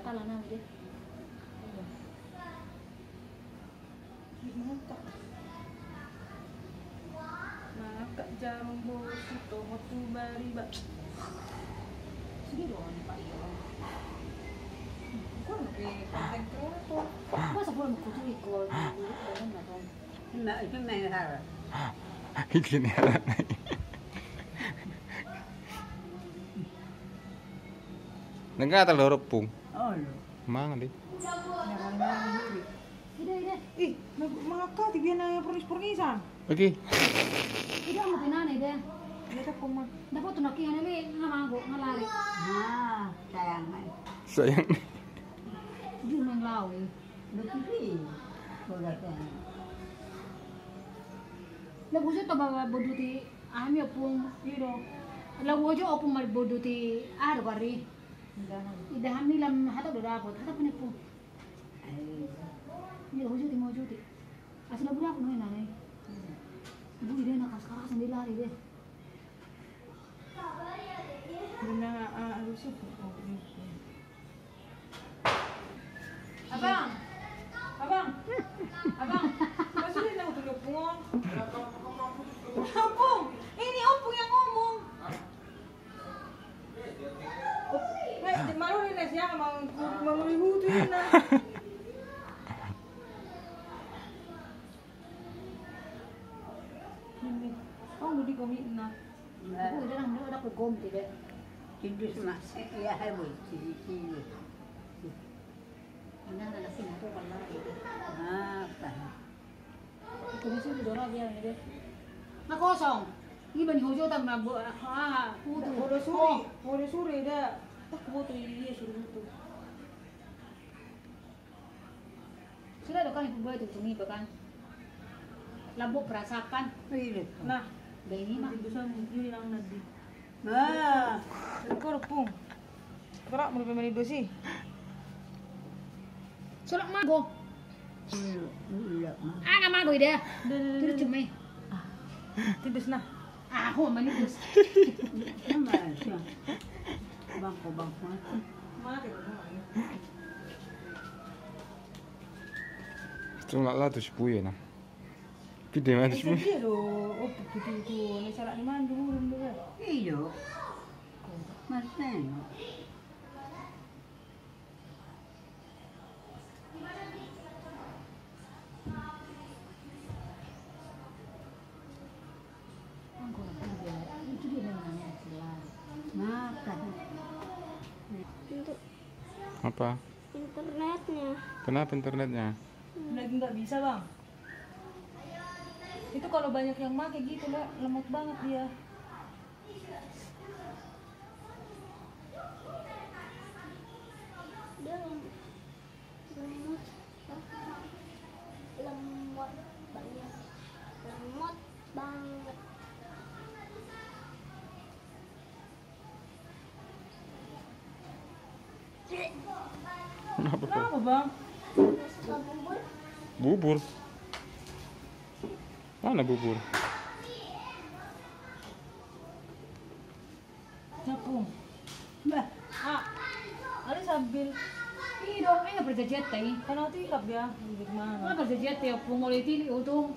kalah na dia. Maka jambu itu motu bariba. Sige doon pa iyo. Kung konten kreator. Kung sa pulang ko tuwi ko, doon na doon. Mà cái này là Hindi niya alam na yun. Nagkatalorok pong. olo. Mga di. Ide. Ih, mga ka, tigyan na yung pernis-pernisan. Okay. Ide mo pinana ide. Dito po ma. Dapat tu nakihan ni ngamago ngalari. À, tàng này. Sayang. Jun nang lawi. Nó cái gì? Cô là tàng. Lagu jo to ba boduti ami opung iro. Lagu jo opung mar boduti ar bari. Ida hamni lam hata do dapat. Hata pune pung. Ni lagu jo ti mo jo ti. Asla budak no ina nei. Bu ide na kaskara sendiri lari deh. Guna alusip. Abang. Pasulit lang ito lupong. Opong! Ini opong yang ngomong. Malu rin siya mangulihuto yun na. Oh, hindi ko na. Bu ide nang do dapat gom ti deh. Kidus masih ya hai buat cici. Ina na nasi na to pala ide. Ah, tàng. Kondisi di dora dia ni deh. Na kosong. Iba ni hojo tam na putu. Hore suri dah. Tak kubuto iya suruh itu. Sila do kan ibu itu tungi kan. Labo perasakan. Pili. Nah, Bayi mah. itu sa yun lang nadi. À, Ko pong. Kara mo pa manido si. Sulak mago. ulo. Ana mago ide. Terus cuma. Tidos na. Ako manipus. Nama siya. Bangko. Mati ko na. Ito nga lato si Puya na. Pide man si Puya. Dia lo, itu ni sarak ni man dulu dia. Iyo. Marteno. Angko na pide. Itu dia memang sila. Makan. Untuk Apa? internetnya. Kenapa internetnya? Lagi nggak bisa bang. Itu kalau banyak yang make gitu lah, lemot banget dia. Dia lemot banget, lemot banget. Kenapa po? Kenapa bang? Suka bubur. Bubur. Mana bubur? Capung. Bah, Ano sambil Ih dong, ay perjanjian tayo. kan tilap ya, di mana? Ano perjanjian tayo? Pungol iti utong